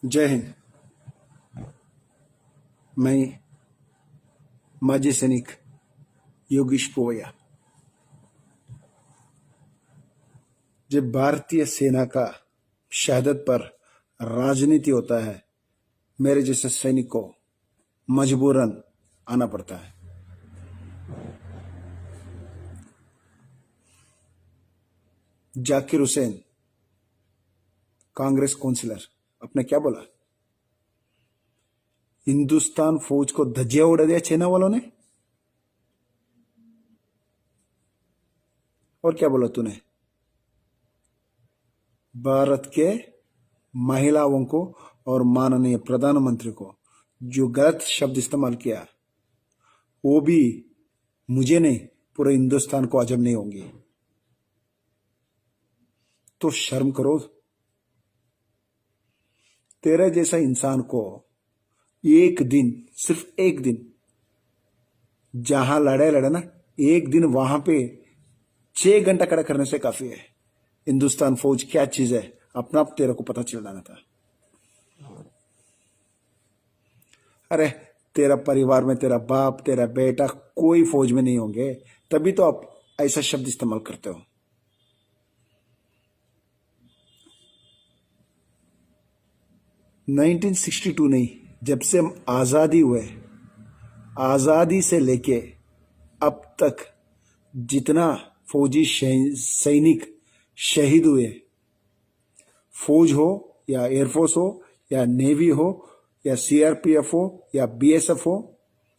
जय हिंद। मैं माजी सैनिक योगेश पोवैया। जब भारतीय सेना का शहादत पर राजनीति होता है, मेरे जैसे सैनिक को मजबूरन आना पड़ता है। जाकिर हुसैन, कांग्रेस काउंसिलर, आपने क्या बोला? हिंदुस्तान फौज को धज्जियां उड़ा दिया चाइना वालों ने। और क्या बोला तूने? भारत के महिलाओं को और माननीय प्रधानमंत्री को जो गलत शब्द इस्तेमाल किया, वो भी मुझे नहीं, पूरे हिंदुस्तान को हजम नहीं होंगे। तो शर्म करो। तेरे जैसा इंसान को एक दिन, सिर्फ एक दिन, जहां लड़े ना, एक दिन वहां पे 6 घंटा खड़ा करने से काफी है। हिंदुस्तान फौज क्या चीज है, अपना आप तेरे को पता चल जाना था। अरे तेरा परिवार में तेरा बाप, तेरा बेटा कोई फौज में नहीं होंगे, तभी तो आप ऐसा शब्द इस्तेमाल करते हो। नाइनटीन 62 नहीं, जब से हम आजादी हुए, आजादी से लेके अब तक जितना फौजी सैनिक शहीद हुए, फौज हो या एयरफोर्स हो या नेवी हो या सीआरपीएफ हो या बीएसएफ हो,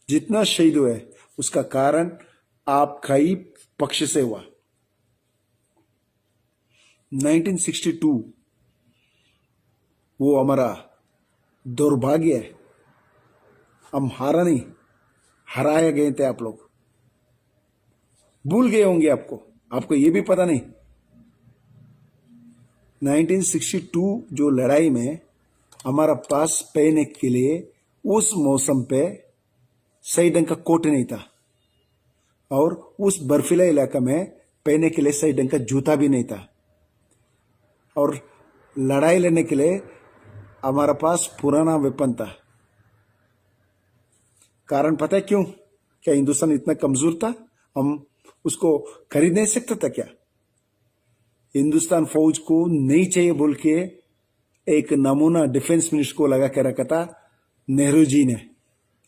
जितना शहीद हुए उसका कारण आपका ही पक्ष से हुआ। 1962 वो हमारा दुर्भाग्य है। हम हारा नहीं, हराए गए थे। आप लोग भूल गए होंगे, आपको ये भी पता नहीं। 1962 जो लड़ाई में हमारा पास पहनने के लिए उस मौसम पे सही ढंग का कोट नहीं था, और उस बर्फीला इलाका में पहनने के लिए सही ढंग का जूता भी नहीं था, और लड़ाई लड़ने के लिए हमारा पास पुराना वेपन था। कारण पता है क्यों? क्या हिंदुस्तान इतना कमजोर था? हम उसको खरीद नहीं सकता था क्या? हिंदुस्तान फौज को नहीं चाहिए बोल के एक नमूना डिफेंस मिनिस्टर को लगा के रखा था नेहरू जी ने।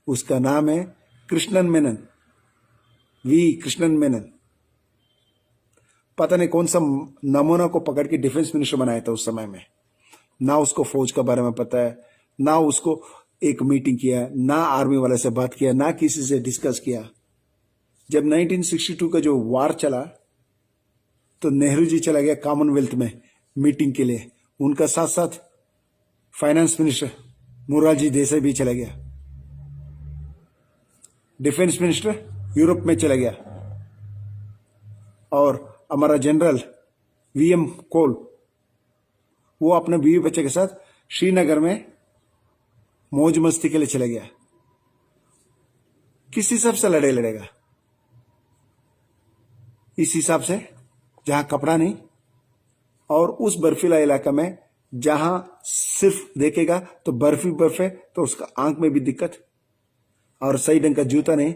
उसका नाम है कृष्णन मेनन, वी कृष्णन मेनन। पता नहीं कौन सा नमूना को पकड़ के डिफेंस मिनिस्टर बनाया था उस समय में। ना उसको फौज के बारे में पता है, ना उसको एक मीटिंग किया, ना आर्मी वाले से बात किया, ना किसी से डिस्कस किया। जब 1962 का जो वार चला तो नेहरू जी चला गया कॉमनवेल्थ में मीटिंग के लिए। उनका साथ साथ फाइनेंस मिनिस्टर मोरारजी देसाई भी चला गया। डिफेंस मिनिस्टर यूरोप में चला गया, और हमारा जनरल वीएम कोल वो अपने बीवी बच्चे के साथ श्रीनगर में मौज मस्ती के लिए चला गया। किस हिसाब से लड़ाई लड़ेगा? इस हिसाब से जहां कपड़ा नहीं, और उस बर्फीला इलाका में जहां सिर्फ देखेगा तो बर्फ ही बर्फ है, तो उसका आंख में भी दिक्कत, और सही ढंग का जूता नहीं,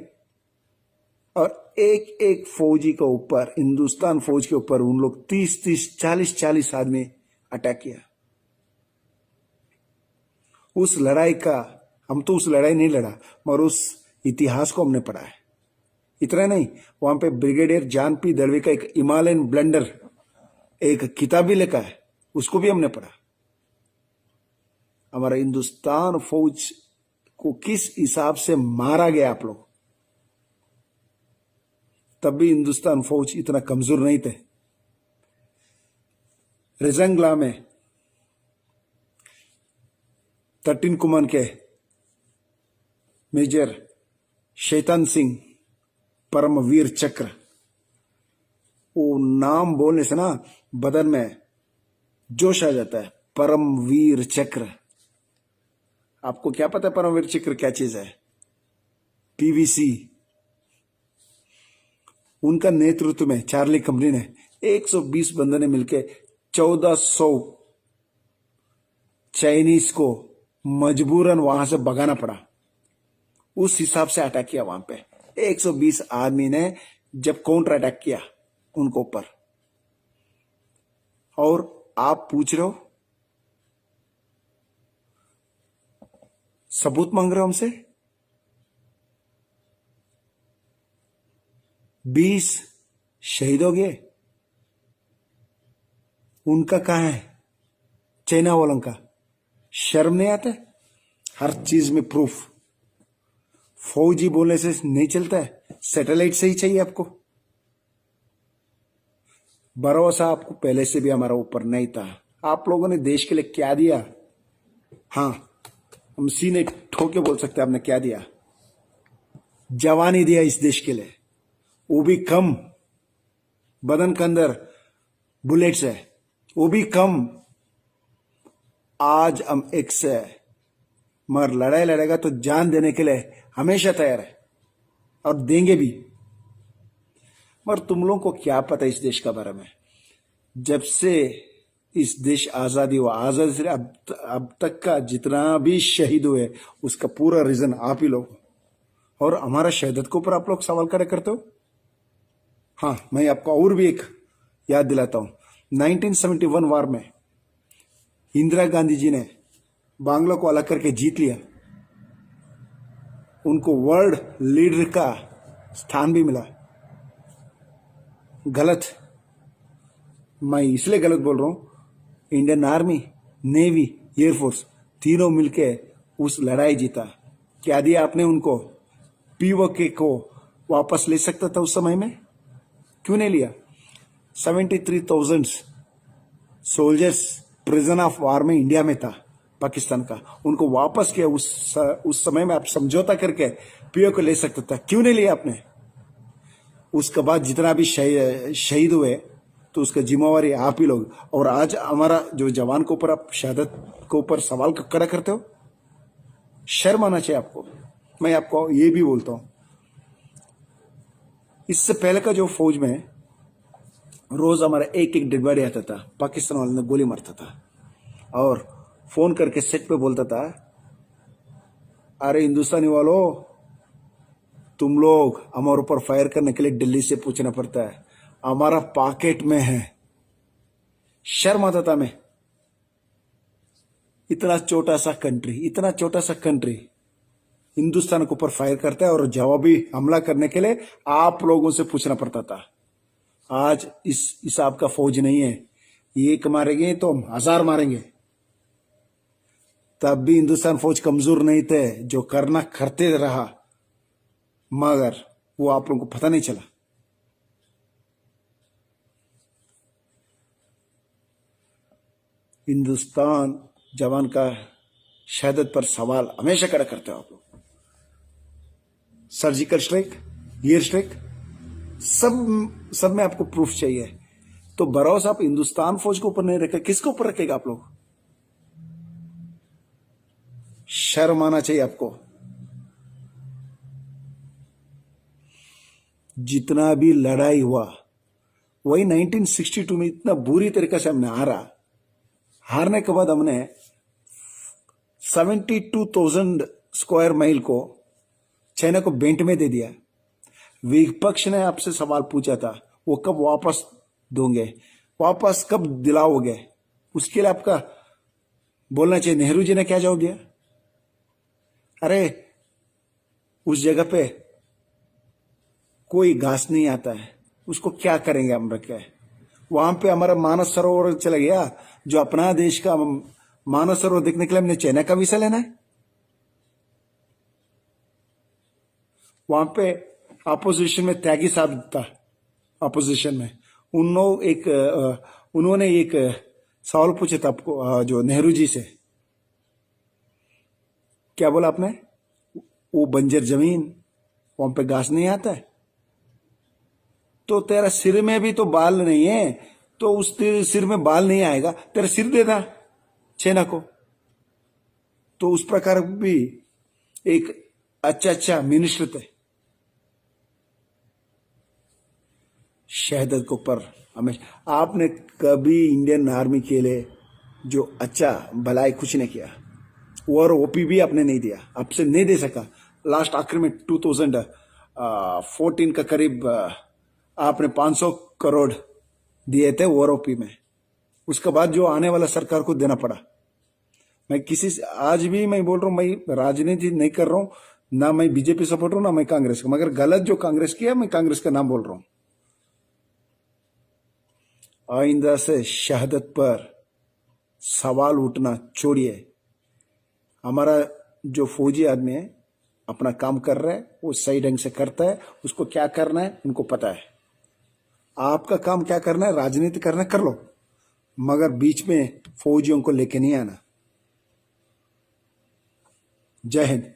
और एक एक फौजी के ऊपर, हिंदुस्तान फौज के ऊपर उन लोग 30-30, 40-40 आदमी अटैक किया। उस लड़ाई का, हम तो उस लड़ाई नहीं लड़ा, मगर उस इतिहास को हमने पढ़ा है। इतना नहीं, वहां पे ब्रिगेडियर जान पी दलवी का एक हिमालयन ब्लेंडर एक किताब भी लिखा है, उसको भी हमने पढ़ा। हमारा हिंदुस्तान फौज को किस हिसाब से मारा गया आप लोग, तब भी हिंदुस्तान फौज इतना कमजोर नहीं थे। रेजंगला में 13 कुमान के मेजर शैतान सिंह परमवीर चक्र, वो नाम बोलने से ना बदन में जोश आ जाता है। परमवीर चक्र, आपको क्या पता है परमवीर चक्र क्या चीज है? पीवीसी। उनका नेतृत्व में चार्ली कंपनी ने 120 बंदे ने मिलकर 1400 चाइनीज को मजबूरन वहां से भगाना पड़ा। उस हिसाब से अटैक किया वहां पे 120 आदमी ने जब काउंटर अटैक किया उनको ऊपर। और आप पूछ रहे हो, सबूत मांग रहे हो हमसे। 20 शहीद हो गए, उनका कहां है? चाइना वालों का शर्म नहीं आता? हर चीज में प्रूफ। फौजी बोलने से नहीं चलता है, सैटेलाइट से ही चाहिए आपको। भरोसा आपको पहले से भी हमारा ऊपर नहीं था। आप लोगों ने देश के लिए क्या दिया? हाँ, हम सीने ठोके बोल सकते हैं आपने क्या दिया। जवानी दिया इस देश के लिए, वो भी कम। बदन के अंदर बुलेट्स है, वो भी कम। आज हम एक से मगर लड़ाई लड़ेगा तो जान देने के लिए हमेशा तैयार है और देंगे भी। मगर तुम लोगों को क्या पता इस देश के बारे में? जब से इस देश आजादी हुआ, आजादी से अब तक का जितना भी शहीद हुए उसका पूरा रीजन आप ही लोग। और हमारा शहादत के ऊपर आप लोग सवाल खड़े करते हो। हाँ, मैं आपको और भी एक याद दिलाता हूं। 1971 वार में इंदिरा गांधी जी ने बांग्ला को अलग करके जीत लिया। उनको वर्ल्ड लीडर का स्थान भी मिला। गलत, मैं इसलिए गलत बोल रहा हूं। इंडियन आर्मी, नेवी, एयरफोर्स तीनों मिलके उस लड़ाई जीता। क्या दिया आपने उनको? पीओके को वापस ले सकता था उस समय में, क्यों नहीं लिया? 73,000 सोल्जर्स प्रिजन ऑफ वार में इंडिया में था पाकिस्तान का, उनको वापस किया। उस समय में आप समझौता करके पीओके को ले सकता था, क्यों नहीं लिया आपने? उसके बाद जितना भी शहीद हुए तो उसका जिम्मेवारी आप ही लोग। और आज हमारा जो जवान के ऊपर आप शहादत के ऊपर सवाल खड़ा करते हो, शर्म आना चाहिए आपको। मैं आपको ये भी बोलता हूं, इससे पहले का जो फौज में रोज हमारा एक एक डेड बॉडी आता था, पाकिस्तान वाले ने गोली मारता था और फोन करके सेट पे बोलता था, अरे हिंदुस्तानी वालों, तुम लोग हमारे ऊपर फायर करने के लिए दिल्ली से पूछना पड़ता है, हमारा पॉकेट में है। शर्म आता था मैं। इतना छोटा सा कंट्री हिंदुस्तान के ऊपर फायर करता है और जवाबी हमला करने के लिए आप लोगों से पूछना पड़ता था। आज इस हिसाब का फौज नहीं है। एक मारेंगे तो हम 1000 मारेंगे। तब भी हिंदुस्तान फौज कमजोर नहीं थे, जो करना करते रहा, मगर वो आप लोगों को पता नहीं चला। हिंदुस्तान जवान का शहादत पर सवाल हमेशा खड़ा करते हो आप लोग। सर्जिकल स्ट्राइक, एयर स्ट्राइक, सब में आपको प्रूफ चाहिए। तो भरोसा आप हिंदुस्तान फौज के ऊपर नहीं रखे, किसके ऊपर रखेगा आप लोग? शर्म आना चाहिए आपको। जितना भी लड़ाई हुआ वही 1962 में इतना बुरी तरीके से हमने हारने के बाद हमने 72,000 स्क्वायर माइल को चाइना को बेंट में दे दिया। विपक्ष ने आपसे सवाल पूछा था, वो कब वापस दोगे, वापस कब दिलाओगे? उसके लिए आपका बोलना चाहिए। नेहरू जी ने क्या जवाब दिया? अरे उस जगह पे कोई घास नहीं आता है, उसको क्या करेंगे हम रखे? वहां पे हमारा मानस सरोवर चला गया, जो अपना देश का मानस सरोवर देखने के लिए हमने चाइना का वीसा लेना है? वहां पे अपोजिशन में त्यागी साहब था, अपोजिशन में उन्होंने एक सवाल पूछा था आपको, जो नेहरू जी से। क्या बोला आपने? वो बंजर जमीन, वहां पे घास नहीं आता है। तो तेरा सिर में भी तो बाल नहीं है, तो उस सिर में बाल नहीं आएगा, तेरा सिर देना चाइना को। तो उस प्रकार भी एक अच्छा मिनिस्टर थे। शहादत के ऊपर हमेशा आपने कभी इंडियन आर्मी के लिए जो अच्छा भलाई कुछ नहीं किया। और ओपी भी आपने नहीं दिया, आपसे नहीं दे सका। लास्ट आखिर में 2014 का करीब आपने 500 करोड़ दिए थे ओपी में। उसके बाद जो आने वाला सरकार को देना पड़ा। मैं किसी से आज भी मैं बोल रहा हूं, मैं राजनीति नहीं कर रहा हूं, ना मैं बीजेपी सपोर्ट हूं ना मैं कांग्रेस का, मगर गलत जो कांग्रेस किया मैं कांग्रेस का नाम बोल रहा हूं। आइंदा से शहादत पर सवाल उठना छोड़िए। हमारा जो फौजी आदमी है अपना काम कर रहा है, वो सही ढंग से करता है, उसको क्या करना है उनको पता है। आपका काम क्या करना है, राजनीति करना कर लो, मगर बीच में फौजियों को लेके नहीं आना। जय हिंद।